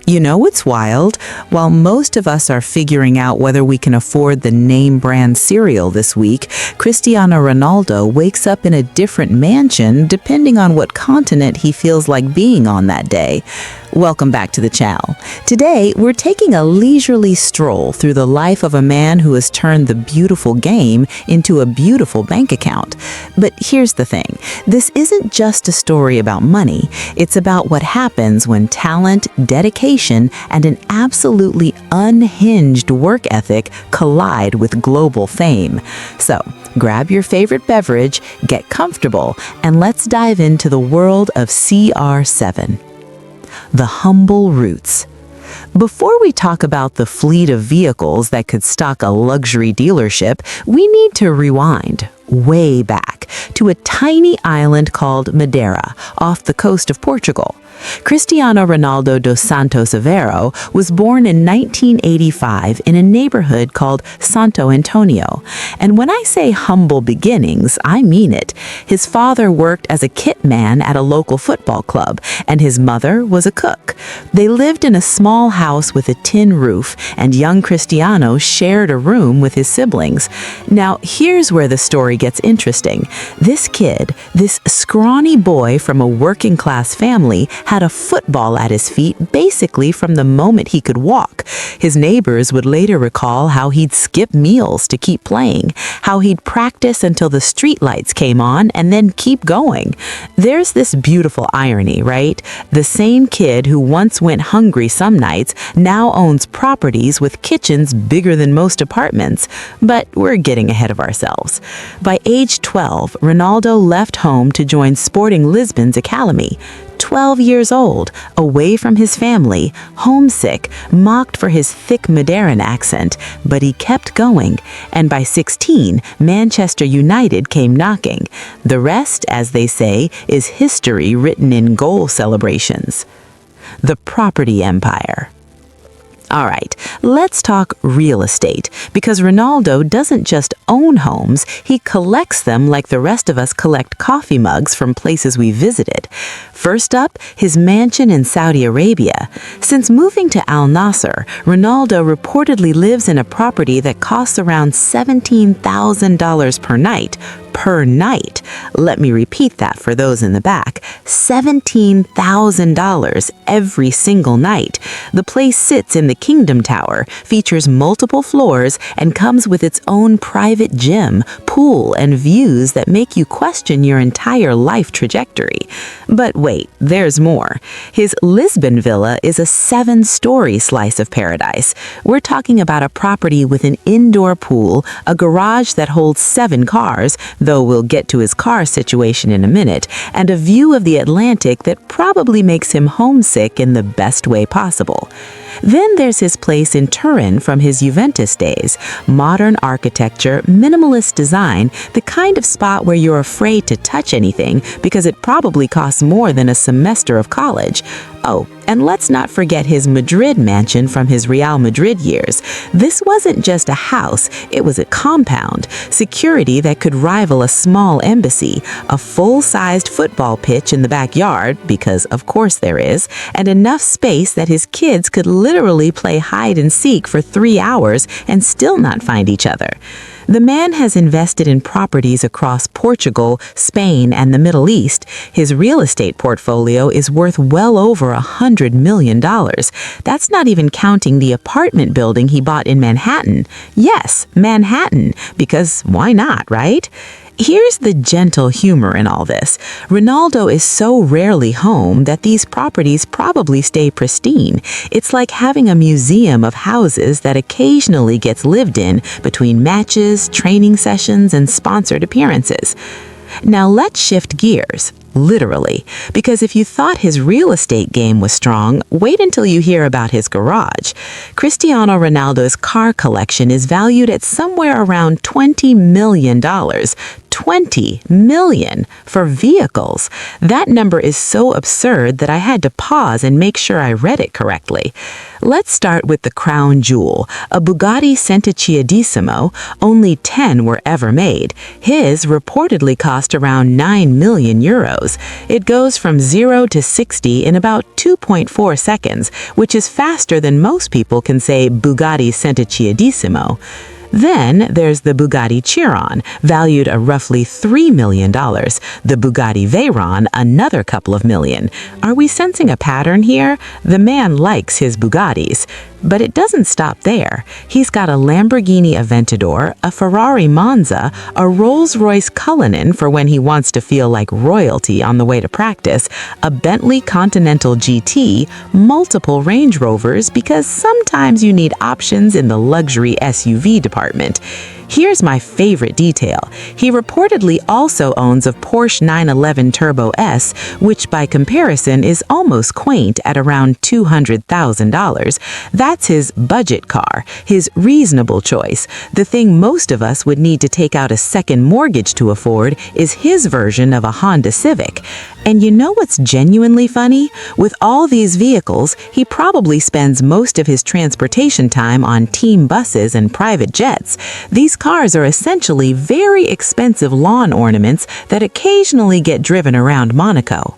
You know what's wild? While most of us are figuring out whether we can afford the name brand cereal this week, Cristiano Ronaldo wakes up in a different mansion depending on what continent he feels like being on that day. Welcome back to the channel. Today, we're taking a leisurely stroll through the life of a man who has turned the beautiful game into a beautiful bank account. But here's the thing. This isn't just a story about money. It's about what happens when talent, dedication, and an absolutely unhinged work ethic collide with global fame. So, grab your favorite beverage, get comfortable, and let's dive into the world of CR7. The humble roots. Before we talk about the fleet of vehicles that could stock a luxury dealership, we need to rewind way back to a tiny island called Madeira off the coast of Portugal. Cristiano Ronaldo dos Santos Aveiro was born in 1985 in a neighborhood called Santo Antonio. And when I say humble beginnings, I mean it. His father worked as a kit man at a local football club, and his mother was a cook. They lived in a small house with a tin roof, and young Cristiano shared a room with his siblings. Now, here's where the story gets interesting. This kid, this scrawny boy from a working-class family, had a football at his feet basically from the moment he could walk. His neighbors would later recall how he'd skip meals to keep playing, how he'd practice until the streetlights came on and then keep going. There's this beautiful irony, right? The same kid who once went hungry some nights now owns properties with kitchens bigger than most apartments. But we're getting ahead of ourselves. By age 12, Ronaldo left home to join Sporting Lisbon's academy. 12 years old, away from his family, homesick, mocked for his thick Madeiran accent, but he kept going, and by 16, Manchester United came knocking. The rest, as they say, is history written in goal celebrations. The property empire. All right, let's talk real estate, because Ronaldo doesn't just own homes, he collects them like the rest of us collect coffee mugs from places we visited. First up, his mansion in Saudi Arabia. Since moving to Al Nasser, Ronaldo reportedly lives in a property that costs around $17,000 per night. Per night. Let me repeat that for those in the back. $17,000 every single night. The place sits in the Kingdom Tower, features multiple floors, and comes with its own private gym, pool, and views that make you question your entire life trajectory. But wait, there's more. His Lisbon villa is a 7-story slice of paradise. We're talking about a property with an indoor pool, a garage that holds 7 cars, though we'll get to his car situation in a minute, and a view of the Atlantic that probably makes him homesick in the best way possible. Then there's his place in Turin from his Juventus days. Modern architecture, minimalist design, the kind of spot where you're afraid to touch anything because it probably costs more than a semester of college. Oh, and let's not forget his Madrid mansion from his Real Madrid years. This wasn't just a house, it was a compound, security that could rival a small embassy, a full-sized football pitch in the backyard, because of course there is, and enough space that his kids could literally play hide and seek for 3 hours and still not find each other. The man has invested in properties across Portugal, Spain, and the Middle East. His real estate portfolio is worth well over $100 million. That's not even counting the apartment building he bought in Manhattan. Yes, Manhattan, because why not, right? Here's the gentle humor in all this. Ronaldo is so rarely home that these properties probably stay pristine. It's like having a museum of houses that occasionally gets lived in between matches, training sessions, and sponsored appearances. Now let's shift gears, literally, because if you thought his real estate game was strong, wait until you hear about his garage. Cristiano Ronaldo's car collection is valued at somewhere around $20 million. 20 million for vehicles. That number is so absurd that I had to pause and make sure I read it correctly. Let's start with the crown jewel, a Bugatti Centiciadissimo. Only 10 were ever made. His reportedly cost around 9 million euros. It goes from 0 to 60 in about 2.4 seconds, which is faster than most people can say Bugatti Centiciadissimo. Then there's the Bugatti Chiron, valued at roughly $3 million. The Bugatti Veyron, another couple of million. Are we sensing a pattern here? The man likes his Bugattis. But it doesn't stop there. He's got a Lamborghini Aventador, a Ferrari Monza, a Rolls-Royce Cullinan for when he wants to feel like royalty on the way to practice, a Bentley Continental GT, multiple Range Rovers because sometimes you need options in the luxury SUV department. Here's my favorite detail. He reportedly also owns a Porsche 911 Turbo S, which by comparison is almost quaint at around $200,000. That's his budget car, his reasonable choice. The thing most of us would need to take out a second mortgage to afford is his version of a Honda Civic. And you know what's genuinely funny? With all these vehicles, he probably spends most of his transportation time on team buses and private jets. These cars are essentially very expensive lawn ornaments that occasionally get driven around Monaco.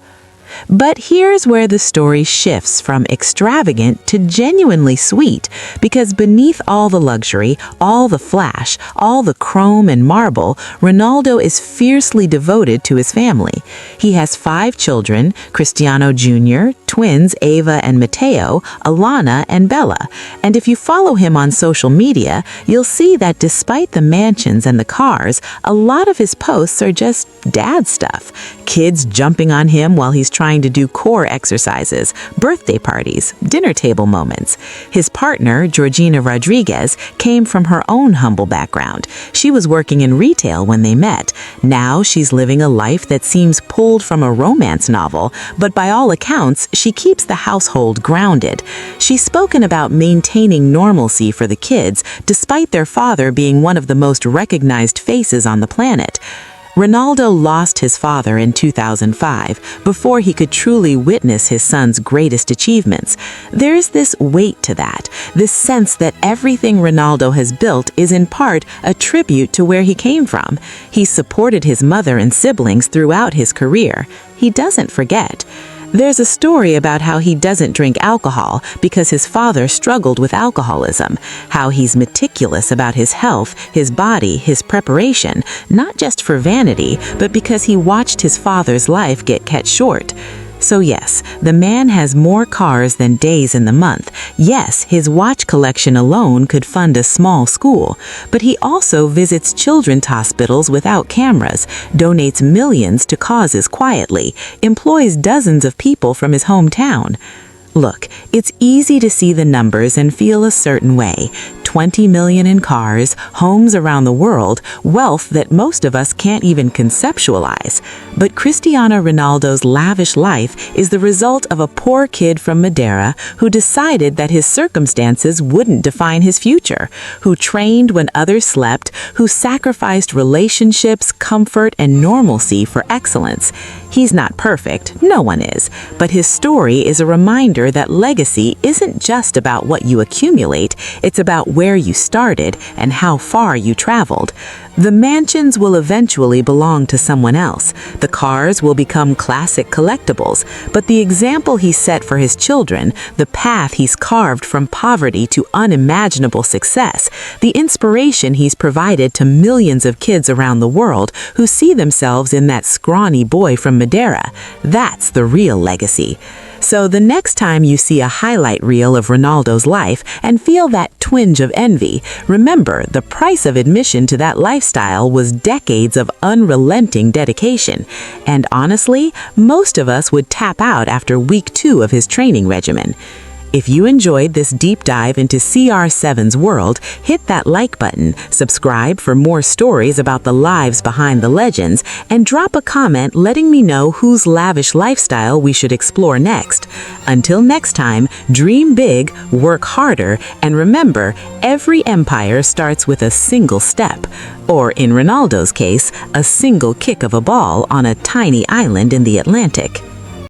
But here's where the story shifts from extravagant to genuinely sweet, because beneath all the luxury, all the flash, all the chrome and marble, Ronaldo is fiercely devoted to his family. He has 5 children, Cristiano Jr., twins Ava and Matteo, Alana and Bella. And if you follow him on social media, you'll see that despite the mansions and the cars, a lot of his posts are just dad stuff. Kids jumping on him while he's trying to do core exercises, birthday parties, dinner table moments. His partner, Georgina Rodriguez, came from her own humble background. She was working in retail when they met. Now she's living a life that seems pulled from a romance novel, but by all accounts, she keeps the household grounded. She's spoken about maintaining normalcy for the kids, despite their father being one of the most recognized faces on the planet. Ronaldo lost his father in 2005 before he could truly witness his son's greatest achievements. There's this weight to that, this sense that everything Ronaldo has built is in part a tribute to where he came from. He supported his mother and siblings throughout his career. He doesn't forget. There's a story about how he doesn't drink alcohol because his father struggled with alcoholism, how he's meticulous about his health, his body, his preparation, not just for vanity, but because he watched his father's life get cut short. So yes, the man has more cars than days in the month. Yes, his watch collection alone could fund a small school. But he also visits children's hospitals without cameras, donates millions to causes quietly, employs dozens of people from his hometown. Look, it's easy to see the numbers and feel a certain way. 20 million in cars, homes around the world, wealth that most of us can't even conceptualize. But Cristiano Ronaldo's lavish life is the result of a poor kid from Madeira who decided that his circumstances wouldn't define his future, who trained when others slept, who sacrificed relationships, comfort, and normalcy for excellence. He's not perfect, no one is, but his story is a reminder that legacy isn't just about what you accumulate, it's about where you started and how far you traveled. The mansions will eventually belong to someone else. The cars will become classic collectibles. But the example he set for his children, the path he's carved from poverty to unimaginable success, the inspiration he's provided to millions of kids around the world who see themselves in that scrawny boy from Madeira, that's the real legacy. So the next time you see a highlight reel of Ronaldo's life and feel that twinge of envy, remember the price of admission to that lifestyle was decades of unrelenting dedication. And honestly, most of us would tap out after week 2 of his training regimen. If you enjoyed this deep dive into CR7's world, hit that like button, subscribe for more stories about the lives behind the legends, and drop a comment letting me know whose lavish lifestyle we should explore next. Until next time, dream big, work harder, and remember, every empire starts with a single step, or in Ronaldo's case, a single kick of a ball on a tiny island in the Atlantic.